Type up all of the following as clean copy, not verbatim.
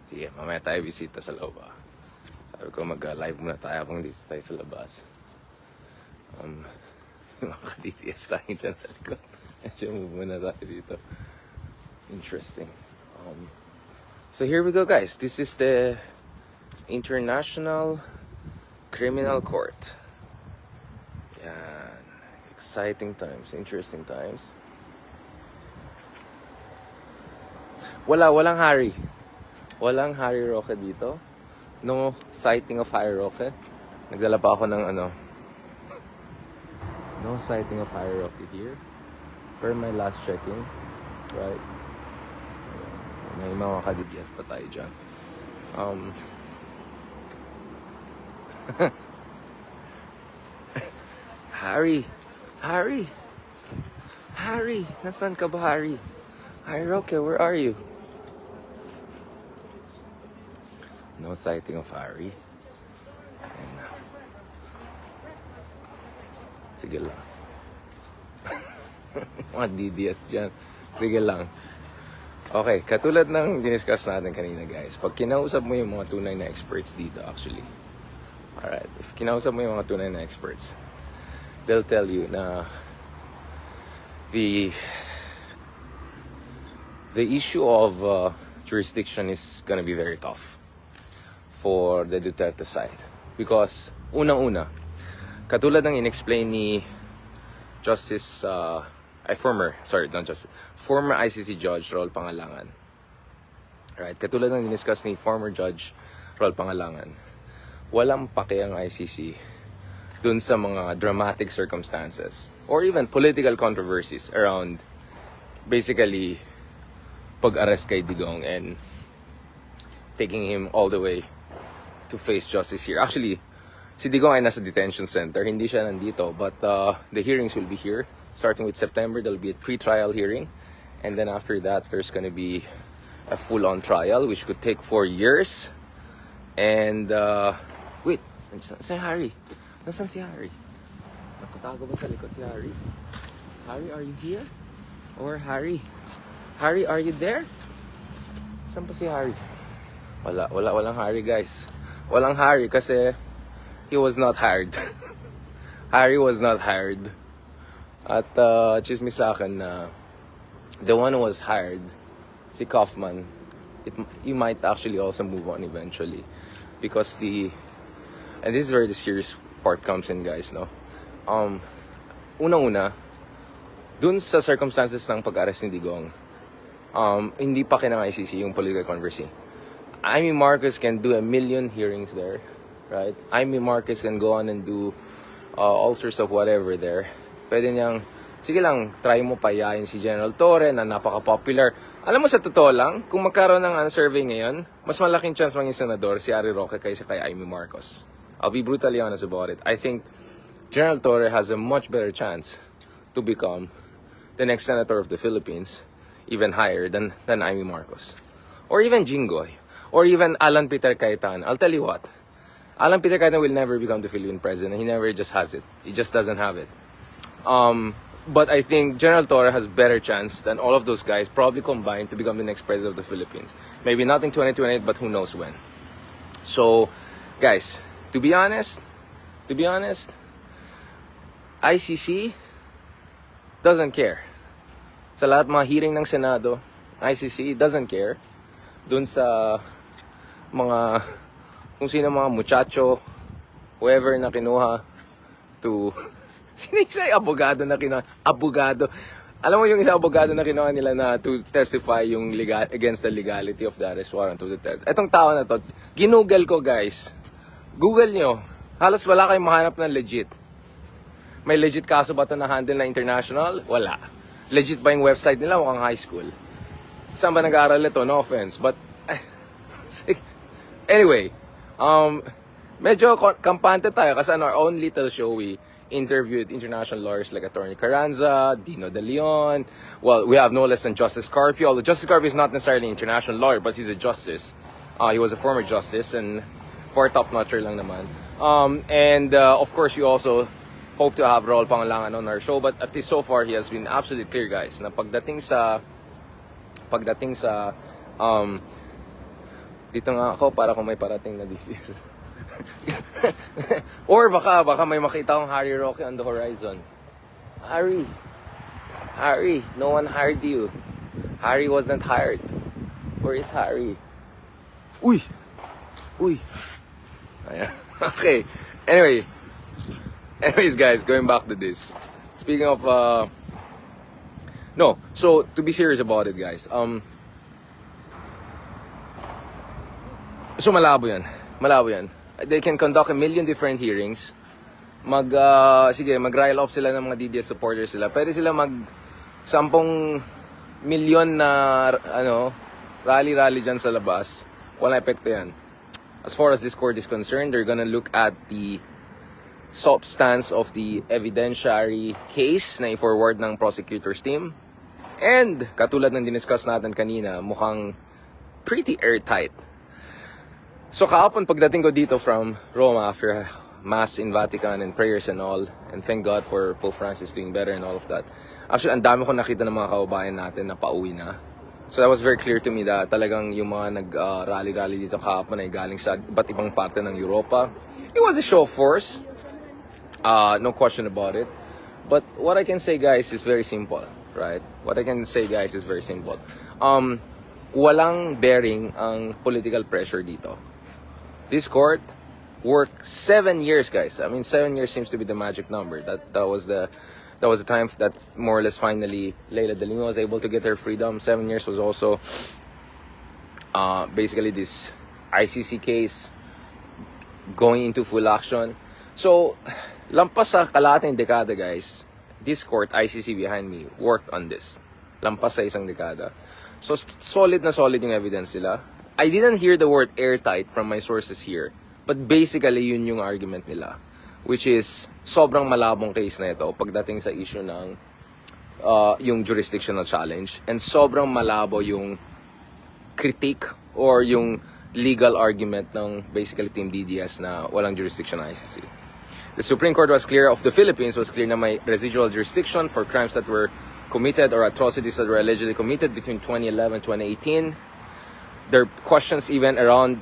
Sige, mamaya tayo bisita sa loob. Sabi ko mag-live muna tayo kung dito tayo sa labas. Yung mga ka-DTS tayo dyan sa likod. Medyo move muna tayo dito. Interesting. So here we go, guys. This is the International Criminal Court. Yan. Exciting times. Interesting times. Walang Harry. Walang Harry Roque dito. No sighting of Harry Roque. Nagdala pa ako ng no sighting of Harry Roque here. Per my last checking. Right? May mga ka-DTS pa tayo dyan. Harry! Nasaan ka ba, Harry? Harry Roque, where are you? No sighting of Harry. And, sige lang. Mga DDS dyan. Sige lang. Okay, katulad ng diniscuss natin kanina, guys. Pag kinausap mo yung mga tunay na experts dito, actually. Alright, if kinausap mo yung mga tunay na experts, they'll tell you na the issue of jurisdiction is gonna be very tough for the Duterte side. Because, unang-una, katulad ng in-explain ni Justice, former ICC Judge Rol Pangalangan. Right, katulad ng diniscuss ni former Judge Rol Pangalangan, walang pake ang ICC dun sa mga dramatic circumstances or even political controversies around basically pag-arrest kay Digong and taking him all the way to face justice here. Actually, si Digong ay nasa detention center. Hindi siya nandito. But the hearings will be here. Starting with September, there'll be a pre-trial hearing. And then after that, there's gonna be a full-on trial, which could take 4 years. And, wait. Nasaan Harry? Nasaan si Harry? Nakatago ba sa likod si Harry? Harry, are you here? Or Harry? Harry, are you there? Saan pa si Harry? Walang Harry, guys. Walang Harry kasi he was not hired. Harry was not hired. At chismis sa akin na the one who was hired, si Kaufman, he might actually also move on eventually. Because and this is where the serious part comes in, guys, no? Unang-una, dun sa circumstances ng pag-arrest ni Digong, hindi pa kinang ICC yung political controversy. Amy Marcos can do 1 million hearings there, right? Amy Marcos can go on and do all sorts of whatever there. Pwede niyang, sige lang, try mo payain si General Torre na napaka-popular. Alam mo, sa totoo lang, kung magkaroon ng survey ngayon, mas malaking chance maging senador si Harry Roque kaysa kay Amy Marcos. I'll be brutally honest about it. I think General Torre has a much better chance to become the next senator of the Philippines, even higher than Amy Marcos. Or even Jinggoy. Or even Alan Peter Cayetano. I'll tell you what. Alan Peter Cayetano will never become the Philippine president. He never just has it. He just doesn't have it. But I think General Torre has better chance than all of those guys probably combined to become the next president of the Philippines. Maybe not in 2028, but who knows when. So, guys, to be honest, ICC doesn't care. Sa lahat mga hearing ng Senado, ICC doesn't care. Dun sa mga, kung sino mga muchacho, whoever na kinuha to, sino isa abogado na kinuha? Abogado. Alam mo yung isang abogado na kinuha nila na to testify yung against the legality of the arrest warrant of the Duterte. Etong tao na to, ginugol ko, guys. Google nyo. Halos wala kayong mahanap ng legit. May legit kaso ba ito na handle na international? Wala. Legit ba yung website nila? Mukhang high school. Saan ba nag-aaral ito? No offense. But, anyway, medyo kampante tayo kasi on our own little show, we interviewed international lawyers like Attorney Carranza, Dino De Leon. Well, we have no less than Justice Carpio. Although Justice Carpio is not necessarily an international lawyer, but he's a justice. He was a former justice and for top-notcher lang naman. And of course, we also hope to have Rol Pangalangan on our show. But at least so far, he has been absolutely clear, guys, na pagdating sa Dito nga ako para kung may parating na DPS. Or baka may makita akong Harry Roque on the horizon. Harry, no one hired you. Harry wasn't hired. Where is Harry? Uy! Ayan. Okay. Anyways, guys, going back to this. Speaking of, no. So, to be serious about it, guys. So, malabo yan. They can conduct a million different hearings. Mag-rile up sila ng mga DDS supporters sila. Pwede sila 10 milyon na, rally dyan sa labas. Walang epekto yan. As far as this court is concerned, they're gonna look at the substance of the evidentiary case na i-forward ng prosecutor's team. And, katulad ng diniscuss natin kanina, mukhang pretty airtight. So, kahapon pagdating ko dito from Roma after Mass in Vatican and prayers and all, and thank God for Pope Francis doing better and all of that. Actually, ang dami ko nakita ng mga kababayan natin na pauwi na. So that was very clear to me that talagang yung mga nag-rally dito kahapon ay galing sa iba't ibang parte ng Europa. It was a show of force. No question about it. But what I can say, guys, is very simple, right? Walang bearing ang political pressure dito. This court worked 7 years, guys. I mean, 7 years seems to be the magic number. That was the time that more or less finally Leila de Lima was able to get her freedom. 7 years was also basically this ICC case going into full action. So, lampas sa kalahating dekada, guys, this court, ICC behind me, worked on this. Lampas sa isang dekada. So, solid na solid yung evidence nila. I didn't hear the word airtight from my sources here. But basically, yun yung argument nila. Which is, sobrang malabong case na ito pagdating sa issue ng yung jurisdictional challenge. And sobrang malabo yung critique or yung legal argument ng basically Team DDS na walang jurisdiction ng ICC. The Supreme Court was clear of the Philippines, was clear na may residual jurisdiction for crimes that were committed or atrocities that were allegedly committed between 2011 and 2018. There are questions even around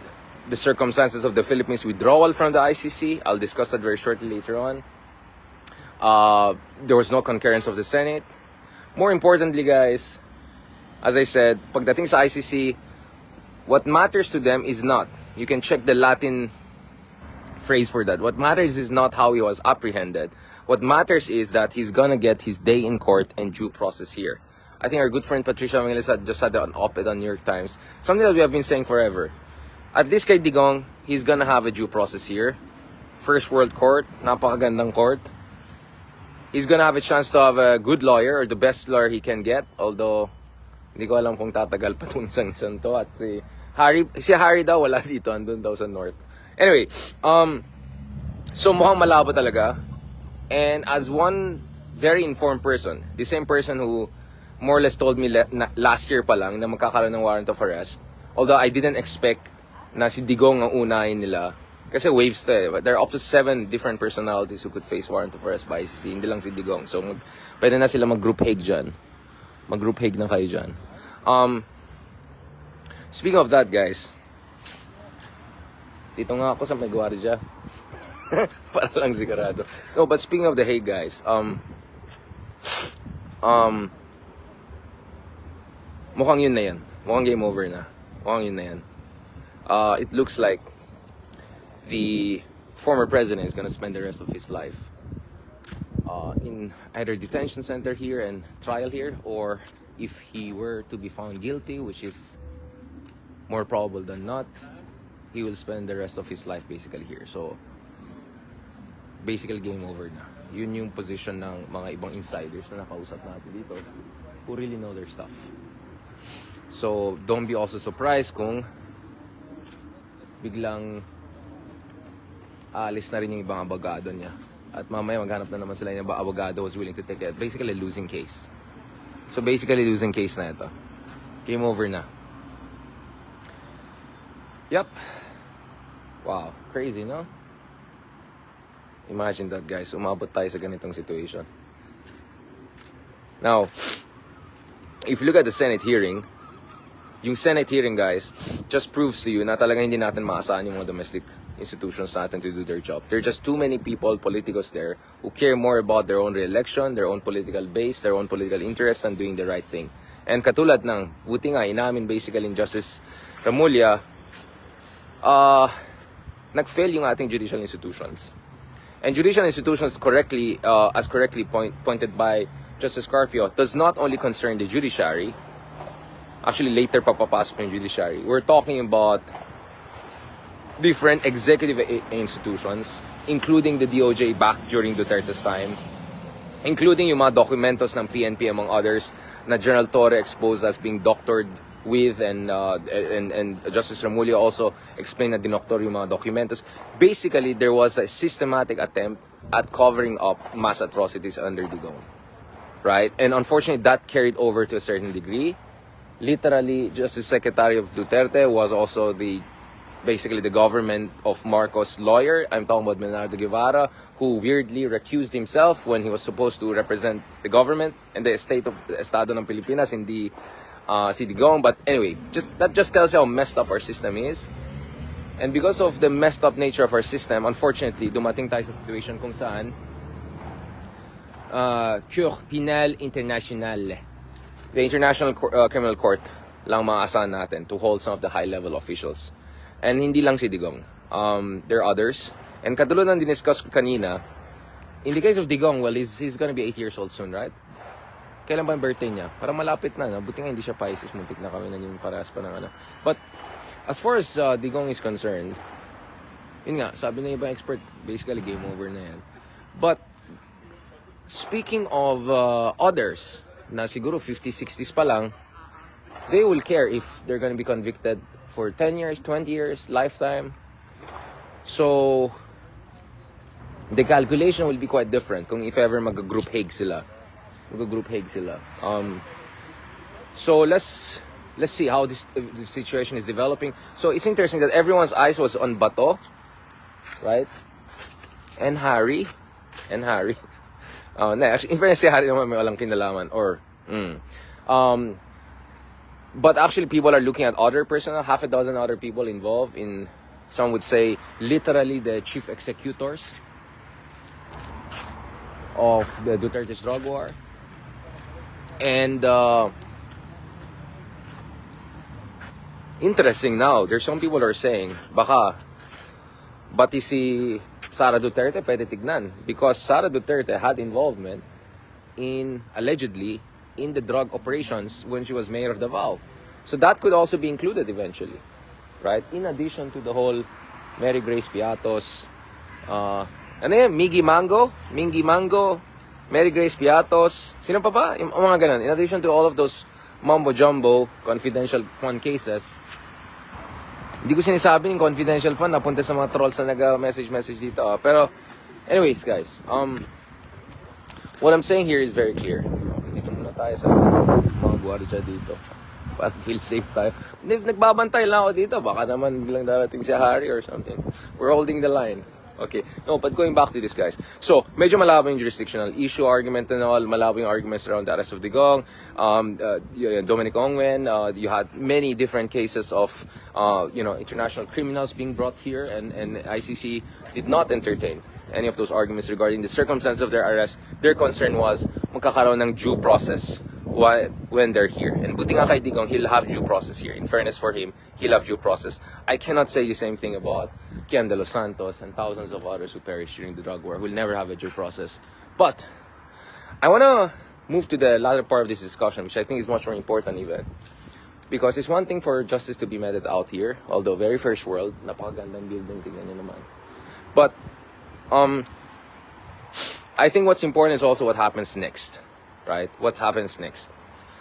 the circumstances of the Philippines withdrawal from the ICC. I'll discuss that very shortly later on. There was no concurrence of the Senate. More importantly, guys, as I said, pagdating sa ICC, what matters to them is not, you can check the Latin phrase for that. What matters is not how he was apprehended. What matters is that he's gonna get his day in court and due process here. I think our good friend Patricia Mangalisa just had an op-ed on New York Times. Something that we have been saying forever. At least kay Digong, he's gonna have a due process here. First world court, napakagandang court. He's gonna have a chance to have a good lawyer or the best lawyer he can get. Although, hindi ko alam kung tatagal pa itong isang to. At si Harry daw, wala dito. Andun daw sa North. Anyway, so mukhang malabo talaga. And as one very informed person, the same person who more or less told me last year pa lang na magkakaroon ng warrant of arrest. Although I didn't expect na si Digong ang unahin nila. Kasi waves to eh. There are up to 7 different personalities who could face warrant of arrest by ICC. Hindi lang si Digong. So, pwede na sila mag-group hate dyan. Mag-group hate na kayo dyan. Speaking of that, guys. Dito nga ako sa may gwardiya. Para lang sigurado. No, but speaking of the hate, guys. Mukhang yun na yan. Mukhang game over na. Mukhang yun na yan. It looks like the former president is going to spend the rest of his life in either detention center here and trial here, or if he were to be found guilty, which is more probable than not, he will spend the rest of his life basically here. So, basically game over na. Yun yung position ng mga ibang insiders na nakausap natin dito who really know their stuff. So, don't be also surprised kung biglang aalis na rin yung ibang abogado niya. At mamaya maghanap na naman sila yung ibang abogado was willing to take it. Basically, losing case. So, basically, losing case na ito. Game over na. Yup. Wow. Crazy, no? Imagine that, guys. Umabot tayo sa ganitong situation. Now, if you look at the Senate hearing, yung Senate hearing, guys, just proves to you na talaga hindi natin maasahan yung mga domestic institutions natin to do their job. There are just too many people, politicos there, who care more about their own re-election, their own political base, their own political interests, and doing the right thing. And katulad ng, buti nga, inamin basically in Justice Remulla, nag-fail yung ating judicial institutions. And judicial institutions correctly, as correctly pointed by Justice Carpio, does not only concern the judiciary. Actually, later papapasok yung judiciary. We're talking about different executive institutions, including the DOJ back during Duterte's time, including yung mga documentos ng PNP among others na General Torre exposed as being doctored with, and Justice Remulla also explained na dinoktor yung mga documentos. Basically, there was a systematic attempt at covering up mass atrocities under Digong. Right? And unfortunately, that carried over to a certain degree. Literally, Justice Secretary of Duterte was also basically the government of Marcos' lawyer. I'm talking about Bernardo Guevara, who weirdly recused himself when he was supposed to represent the government and the Estado ng Pilipinas, hindi si Digong. But anyway, that just tells you how messed up our system is. And because of the messed up nature of our system, unfortunately, dumating tayo sa situation kung saan Cour Penal International, the International Criminal Court lang maasahan natin to hold some of the high-level officials. And hindi lang si Digong. There are others. And katulad ng diniscuss ko kanina, in the case of Digong, well, he's gonna be 8 years old soon, right? Kailan ba ang birthday niya? Parang malapit na, no? Buti nga hindi siya Pisces, muntik na kami na yung parehas pa ng ano. But, as far as Digong is concerned, yun nga, sabi na ibang expert, basically game over na yan. But, speaking of others, na siguro 50s, 60s pa lang, they will care if they're gonna be convicted for 10 years, 20 years, lifetime. So, the calculation will be quite different kung if ever mag-group Hague sila. So, let's see how this situation is developing. So, it's interesting that everyone's eyes was on Bato, right? And Harry. Actually, in fairness, si Harry naman may walang kinalaman. But actually, people are looking at other personnel, half a dozen other people involved in, some would say, literally the chief executors of the Duterte's drug war. And interesting now, there's some people who are saying, baka, bati si Sara Duterte pwede tignan. Because Sara Duterte had involvement in, allegedly, in the drug operations when she was mayor of Davao. So that could also be included eventually, right? In addition to the whole Mary Grace Piatos, Mingy Mango, Mary Grace Piatos, sino pa ba? Yung mga ganun. In addition to all of those mumbo-jumbo confidential fund cases, hindi ko sinasabi yung confidential fund napunta sa mga trolls na nag-message dito. Pero, anyways, guys, what I'm saying here is very clear. Dito muna tayo sa mga guardia dito. Para feel safe tayo. Nagbabantay lang ako dito. Baka naman biglang darating si Harry or something. We're holding the line. Okay. No, but going back to this, guys. So, medyo malabo yung jurisdictional issue argument and all. Malabo yung arguments around the arrest of Digong. Dominic Ongwen. You had many different cases of, international criminals being brought here. And ICC did not entertain any of those arguments regarding the circumstance of their arrest. Their concern was magkakaroon ng due process when they're here. And buti nga kay Digong, he'll have due process here. In fairness for him, he'll have due process. I cannot say the same thing about Kian de los Santos and thousands of others who perished during the drug war, who will never have a due process. But I want to move to the latter part of this discussion, which I think is much more important even. Because it's one thing for justice to be meted out here, although very first world, napakagandang building, tingnan nyo naman. But I think what's important is also what happens next. Right? What happens next?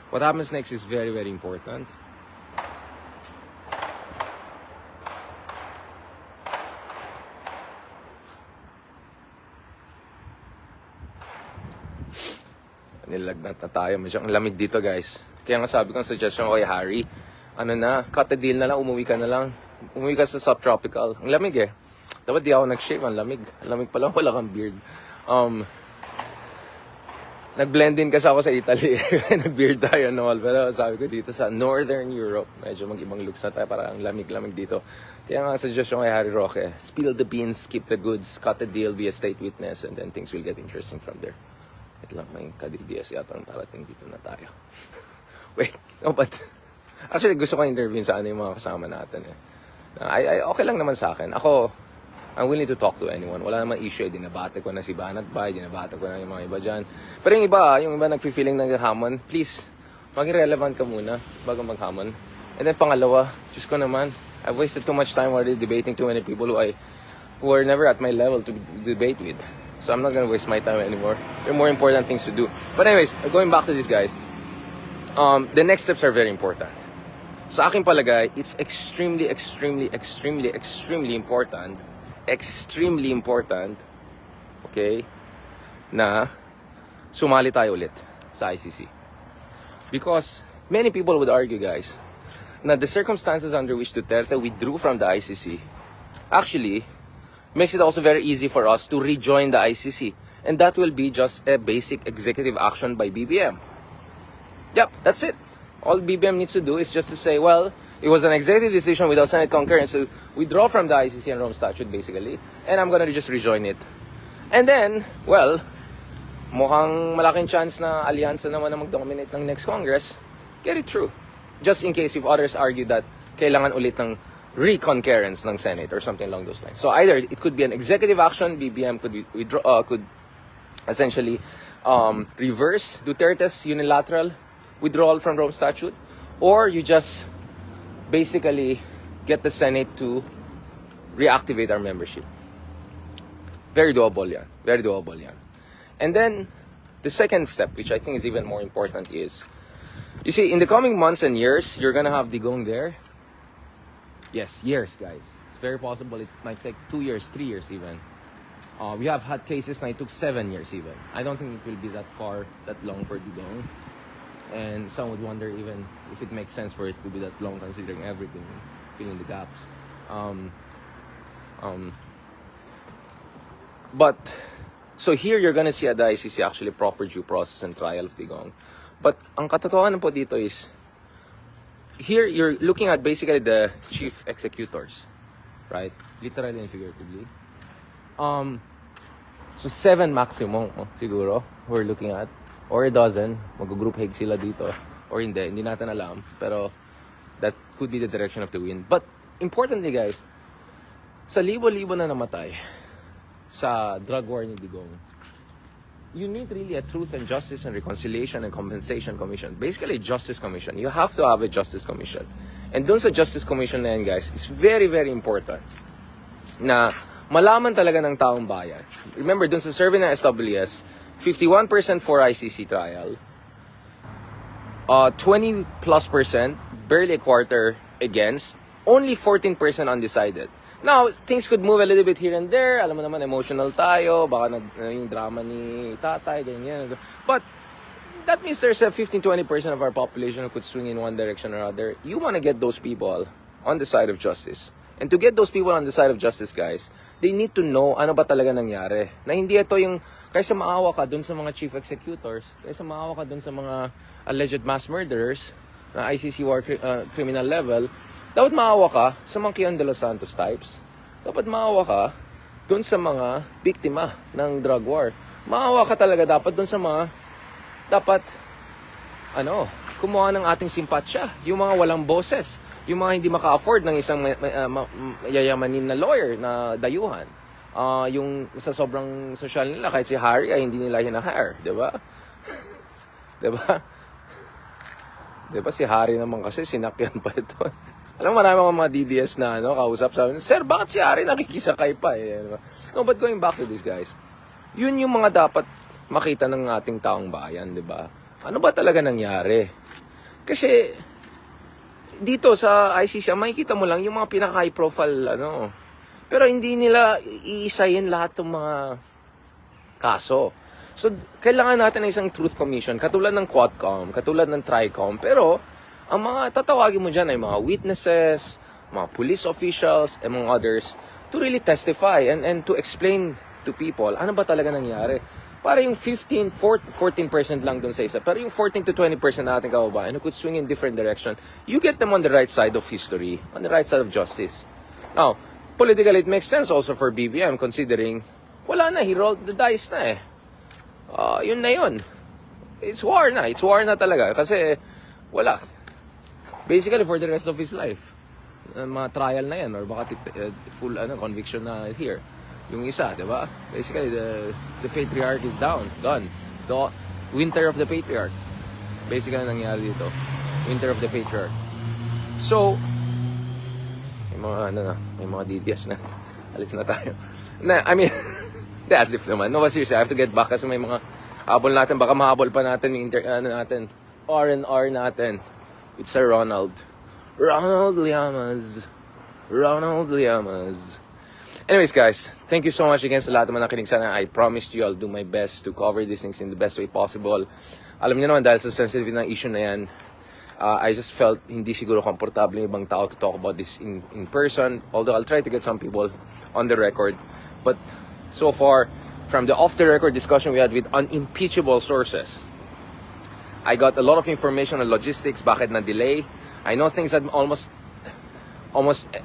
What happens next is very, very important. Nilagnat na tayo. Masyang lamig dito, guys. Kaya nga sabi ko, suggestion ko kay Harry, cut a deal na lang, umuwi ka na lang. Umuwi ka sa subtropical. Ang lamig eh. Dapat di ako nag-shave, ang lamig. Ang lamig pa lang, wala kang beard. nag-blend in kasi ako sa Italy. Nag-beard tayo and all. Pero sabi ko dito sa Northern Europe, medyo mag-ibang looks na tayo. Parang lamig-lamig dito. Kaya nga suggestion kay Harry Roque, spill the beans, keep the goods, cut the deal, be a state witness, and then things will get interesting from there. Wait lang, may ka-DDS yata ang parating dito na tayo. Wait, no, but actually gusto ko interview sa ano yung mga kasama natin eh. Okay lang naman sa akin. Ako, I'm willing to talk to anyone. Wala namang issue. Dinabate ko na si Banat Bay, dinabate ko na yung mga iba dyan. Pero yung iba nag-feeling ng hamon, please, maging relevant ka muna bago maghamon. And then pangalawa, Diyos ko naman, I've wasted too much time already debating too many people who are never at my level to debate with. So I'm not gonna waste my time anymore. There are more important things to do. But anyways, going back to these guys, the next steps are very important. Sa aking palagay, it's extremely important, okay, na sumali tayo ulit sa ICC. Because many people would argue, guys, na the circumstances under which Duterte withdrew from the ICC actually makes it also very easy for us to rejoin the ICC. And that will be just a basic executive action by BBM. Yep, that's it. All BBM needs to do is just to say, well, it was an executive decision without Senate concurrence to withdraw from the ICC and Rome Statute, basically. And I'm gonna just rejoin it. And then, well, mukhang malaking chance na alyansa naman na mag-dominate ng next Congress. Get it through. Just in case if others argue that kailangan ulit ng reconcurrence ng Senate or something along those lines. So either it could be an executive action, BBM could essentially reverse Duterte's unilateral withdrawal from Rome Statute, or you just basically get the Senate to reactivate our membership. Very doable yan. Very doable yan. And then, the second step, which I think is even more important, is, you see, in the coming months and years, you're gonna have Digong there. Yes, years, guys. It's very possible it might take 2 years, 3 years even. We have had cases na it took 7 years even. I don't think it will be that long for Digong. And some would wonder even if it makes sense for it to be that long considering everything, filling the gaps. But, so here you're gonna see at the ICC actually proper due process and trial of Digong. But ang katotohanan po dito is, here you're looking at basically the chief executors, right? Literally and figuratively. So 7 maximum, siguro, we're looking at. Or a dozen, mag-group hug sila dito. Or hindi natin alam. Pero that could be the direction of the wind. But importantly, guys, sa libo-libo na namatay sa drug war ni Digong, you need really a Truth and Justice and Reconciliation and Compensation Commission. Basically, a Justice Commission. You have to have a Justice Commission. And dun sa Justice Commission na yan, guys, it's very, very important na malaman talaga ng taong bayan. Remember, dun sa survey ng SWS, 51% for ICC trial, 20+%, barely a quarter against, only 14% undecided. Now, things could move a little bit here and there. Alam mo naman, emotional tayo. Baka yung drama ni tatay, ganyan. But that means there's a 15-20% of our population who could swing in one direction or other. You want to get those people on the side of justice. And to get those people on the side of justice, guys, they need to know ano ba talaga nangyari. Na hindi ito yung, kaysa maawa ka dun sa mga chief executors, kaysa maawa ka dun sa mga alleged mass murderers, na ICC war criminal level, dapat maawa ka sa mga Kian de los Santos types. Dapat maawa ka dun sa mga biktima ng drug war. Maawa ka talaga dapat dun sa mga, dapat, kumuha ng ating simpatsya. Yung mga walang boses. Yung mga hindi maka-afford ng isang yayamanin na lawyer na dayuhan. Yung sa sobrang social nila, kahit si Harry ay hindi nila hina-hire. Diba? Diba? Diba si Harry naman kasi sinakyan pa ito. Alam mo, marami mga DDS na kausap sa amin, Sir, bakit si Harry nakikisakay pa eh? Diba? No, but going back to this, guys, yun yung mga dapat makita ng ating taong bayan, diba? Ano ba talaga nangyari? Kasi dito sa ICC, makikita mo lang yung mga pinaka-high profile, pero hindi nila iisayin lahat ng mga kaso. So, kailangan natin ng isang truth commission, katulad ng Quadcom, katulad ng Tricom, pero ang mga tatawagin mo dyan ay mga witnesses, mga police officials, among others, to really testify and to explain to people ano ba talaga nangyari. para yung 14% lang dun sa isa, pero yung 14 to 20% na ating kababayan who could swing in different direction, you get them on the right side of history, on the right side of justice. Now, politically, it makes sense also for BBM considering wala na, he rolled the dice na eh. Yun na yun. It's war na talaga kasi wala. Basically for the rest of his life. Mga trial na yan or baka full conviction na here. Yung isa, di ba? Basically, the patriarch is down, gone. The winter of the patriarch. Basically, nangyari dito. Winter of the patriarch. So, may mga DDS na. Alis na tayo. I mean, as if naman. No, seriously, I have to get back kasi may mga habol natin. Baka mahabol pa natin yung natin. R&R natin. It's a Ronald Llamas. Anyways, guys, thank you so much again sa lahat naman nakinig sana. I promised you I'll do my best to cover these things in the best way possible. Alam niyo naman dahil sa sensitive na issue na yan, I just felt hindi siguro komportable yung ibang tao to talk about this in person. Although I'll try to get some people on the record. But so far, from the off-the-record discussion we had with unimpeachable sources, I got a lot of information on logistics, bakit na delay. I know things that almost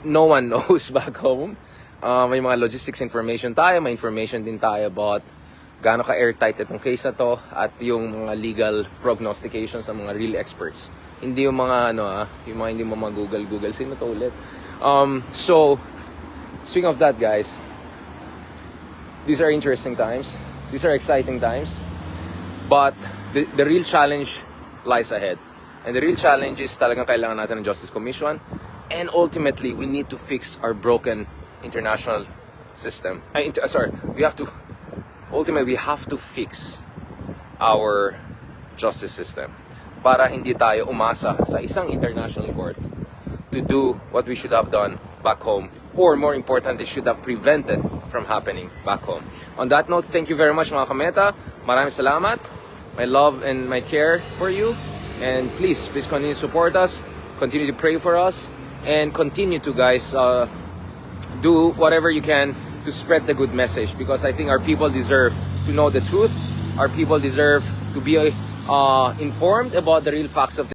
no one knows back home. May mga logistics information tayo, may information din tayo about gaano ka airtight itong case na to at yung mga legal prognostications ng mga real experts. Hindi yung mga yung mga hindi mo mag-google sino to ulit. So speaking of that, guys, these are interesting times. These are exciting times. But the real challenge lies ahead. And the real challenge is talagang kailangan natin ng Justice Commission. And ultimately, we need to fix our broken international system. We have to fix our justice system para hindi tayo umasa sa isang international court to do what we should have done back home, or more importantly, should have prevented from happening back home. On that note, thank you very much mga kameta. Maraming salamat. My love and my care for you. And please continue to support us, continue to pray for us, and continue to, guys, do whatever you can to spread the good message, because I think our people deserve to know the truth. Our people deserve to be informed about the real facts of